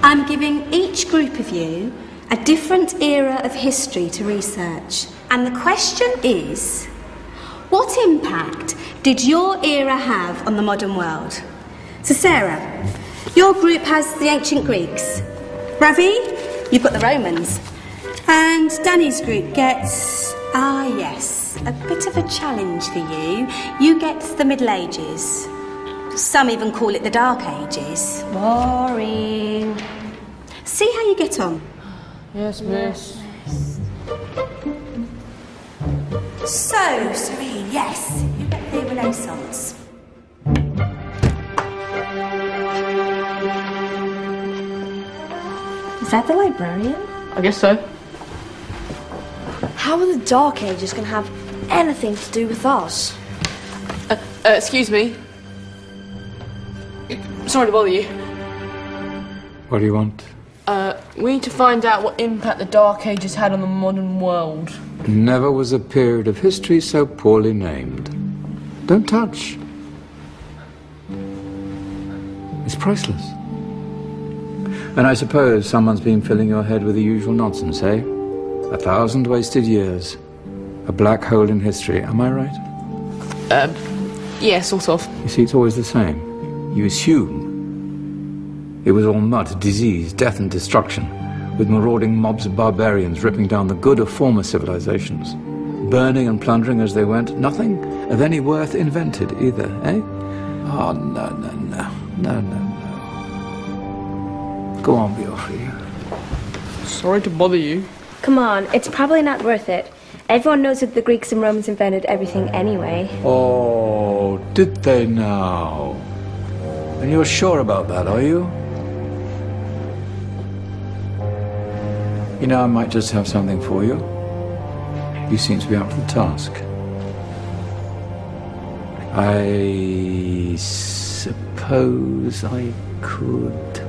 I'm giving each group of you a different era of history to research. And the question is, what impact did your era have on the modern world? So Sarah, your group has the ancient Greeks. Ravi, you've got the Romans. And Danny's group gets, yes, a bit of a challenge for you. You get the Middle Ages. Some even call it the Dark Ages. Boring. See how you get on. Yes, miss. So, Serene, yes, you get the Renaissance. Is that the librarian? I guess so. How are the Dark Ages going to have anything to do with us? Excuse me. Sorry to bother you. What do you want? We need to find out what impact the Dark Ages had on the modern world. Never was a period of history so poorly named. Don't touch. It's priceless. And I suppose someone's been filling your head with the usual nonsense, eh? 1,000 wasted years. A black hole in history, am I right? Yeah, sort of. You see, it's always the same. You assume it was all mud, disease, death and destruction, with marauding mobs of barbarians ripping down the good of former civilizations, burning and plundering as they went. Nothing of any worth invented either, eh? Oh, no. Go on, Beofrey. Sorry to bother you. Come on, it's probably not worth it. Everyone knows that the Greeks and Romans invented everything anyway. Oh, did they now? And you're sure about that, are you? You know, I might just have something for you. You seem to be up to the task. I suppose I could...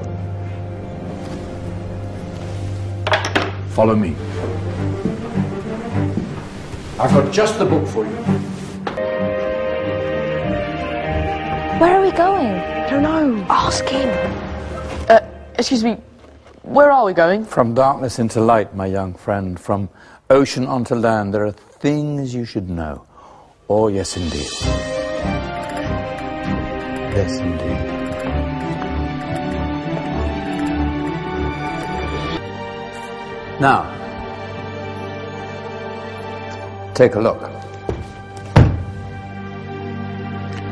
Follow me. I've got just the book for you. Where are we going? I don't know. Ask him. Excuse me. Where are we going? From darkness into light, my young friend. From ocean onto land, there are things you should know. Oh, yes, indeed. Yes, indeed. Now, take a look.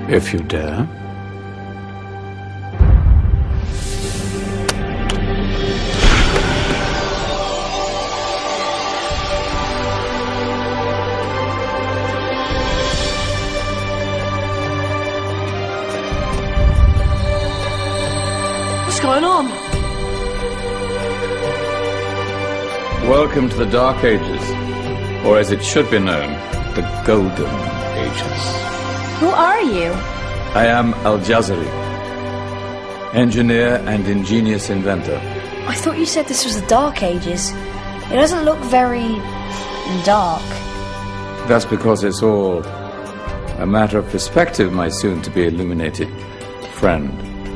If you dare. What's going on? Welcome to the Dark Ages, or as it should be known, the Golden Ages. Who are you? I am Al-Jazari, engineer and ingenious inventor. I thought you said this was the Dark Ages. It doesn't look very... dark. That's because it's all a matter of perspective, my soon-to-be illuminated friend.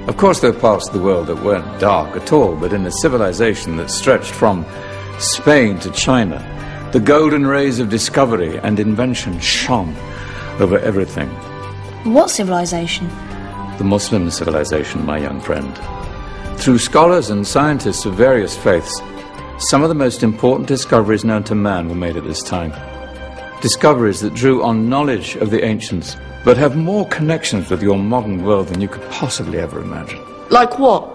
Of course, there are parts of the world that weren't dark at all, but in a civilization that stretched from Spain to China, the golden rays of discovery and invention shone over everything. What civilization? The Muslim civilization, my young friend. Through scholars and scientists of various faiths, some of the most important discoveries known to man were made at this time. Discoveries that drew on knowledge of the ancients, but have more connections with your modern world than you could possibly ever imagine. Like what?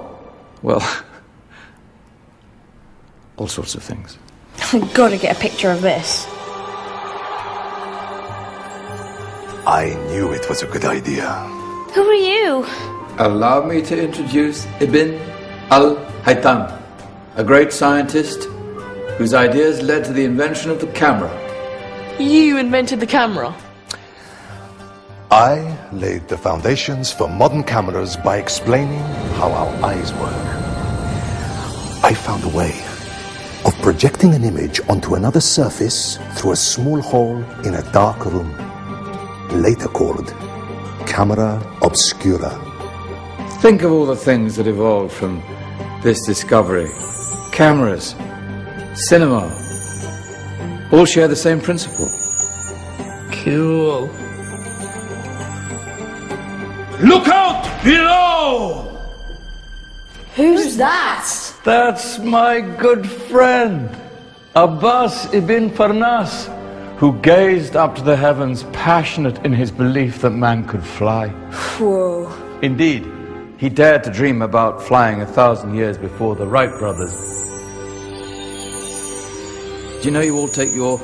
Well, all sorts of things. I've got to get a picture of this. I knew it was a good idea. Who are you? Allow me to introduce Ibn al-Haytham, a great scientist whose ideas led to the invention of the camera. You invented the camera? I laid the foundations for modern cameras by explaining how our eyes work. I found a way of projecting an image onto another surface through a small hole in a dark room, later called camera obscura. Think of all the things that evolved from this discovery. Cameras, cinema, all share the same principle. Cool. Look out below! Who's that? That's my good friend, Abbas ibn Farnas, who gazed up to the heavens, passionate in his belief that man could fly. Whoa. Indeed, he dared to dream about flying 1,000 years before the Wright brothers. Do you know you all take your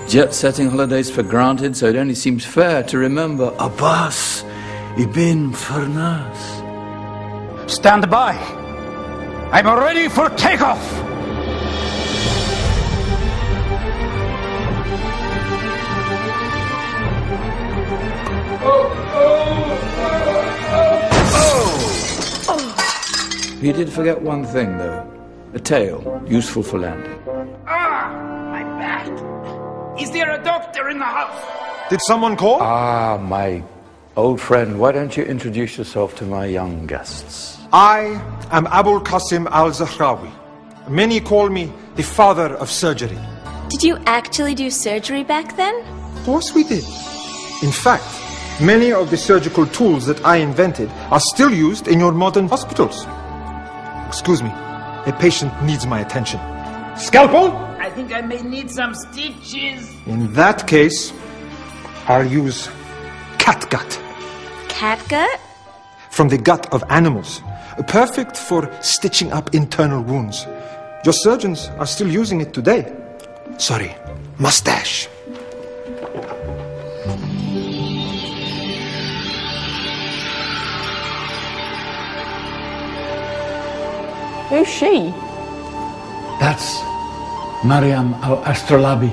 jet-setting holidays for granted, so it only seems fair to remember Abbas ibn Farnas. Stand by. I'm ready for takeoff. You did forget one thing, though. A tail, useful for landing. Ah, my back! Is there a doctor in the house? Did someone call? Ah, my old friend, why don't you introduce yourself to my young guests? I am Abul Qasim al-Zahrawi. Many call me the father of surgery. Did you actually do surgery back then? Of course we did. In fact, many of the surgical tools that I invented are still used in your modern hospitals. Excuse me, a patient needs my attention. Scalpel? I think I may need some stitches. In that case, I'll use catgut. Catgut? From the gut of animals. Perfect for stitching up internal wounds. Your surgeons are still using it today. Sorry, mustache. Who's she? That's Maryam al-Astrolabi,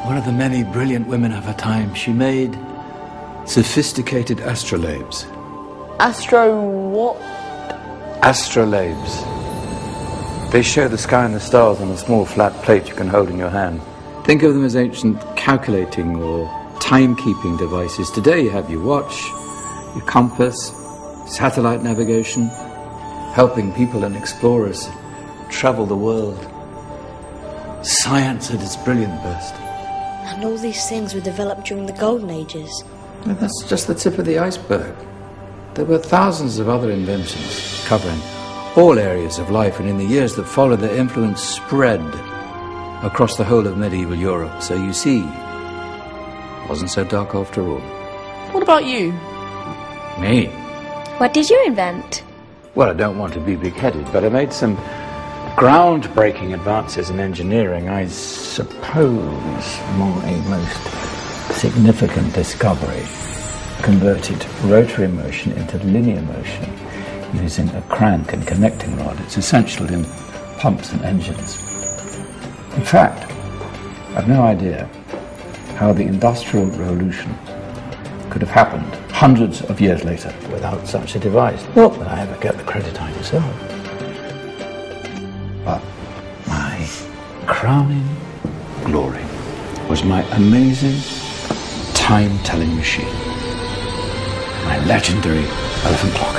one of the many brilliant women of her time. She made sophisticated astrolabes. Astro what? Astrolabes. They show the sky and the stars on a small flat plate you can hold in your hand. Think of them as ancient calculating or timekeeping devices. Today you have your watch, your compass, satellite navigation, helping people and explorers travel the world. Science at its brilliant best. And all these things were developed during the Golden Ages. And that's just the tip of the iceberg. There were thousands of other inventions covering all areas of life, and in the years that followed, their influence spread across the whole of medieval Europe. So you see, it wasn't so dark after all. What about you? Me? What did you invent? Well, I don't want to be big-headed, but I made some groundbreaking advances in engineering. I suppose my most significant discovery converted rotary motion into linear motion using a crank and connecting rod. It's essential in pumps and engines. In fact, I've no idea how the Industrial Revolution could have happened hundreds of years later without such a device. Not that I ever get the credit I deserve. But my crowning glory was my amazing time-telling machine. My legendary elephant clock.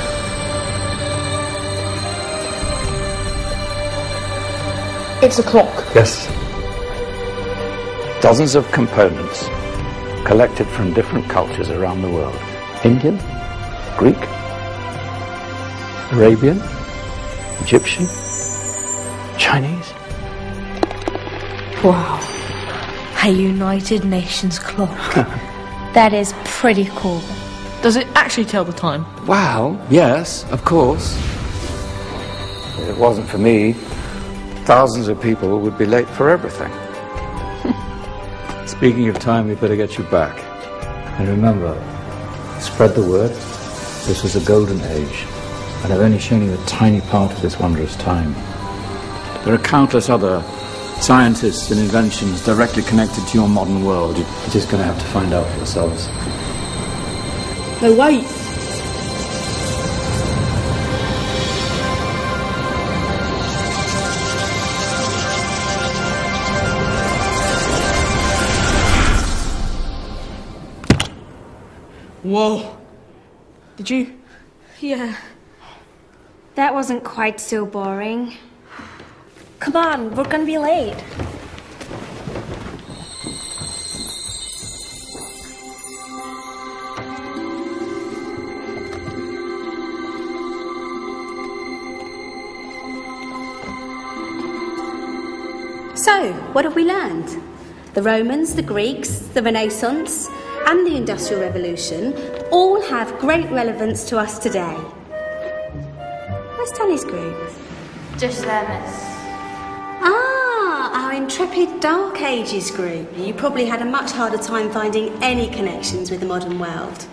It's a clock. Yes. Dozens of components collected from different cultures around the world. Indian, Greek, Arabian, Egyptian, Chinese. Wow. A United Nations clock. That is pretty cool. Does it actually tell the time? Well, yes, of course. If it wasn't for me, thousands of people would be late for everything. Speaking of time, we better get you back. And remember, spread the word. This was a golden age, and I've only shown you a tiny part of this wondrous time. There are countless other scientists and inventions directly connected to your modern world. You're just going to have to find out for yourselves. No, wait. Whoa. Did you? Yeah. That wasn't quite so boring. Come on, we're gonna be late. So, what have we learned? The Romans, the Greeks, the Renaissance, and the Industrial Revolution all have great relevance to us today. Where's Danny's group? Just there, miss. Ah, our intrepid Dark Ages group. You probably had a much harder time finding any connections with the modern world.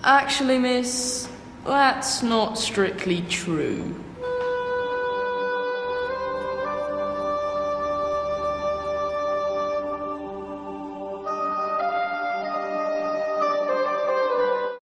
Actually, miss, that's not strictly true.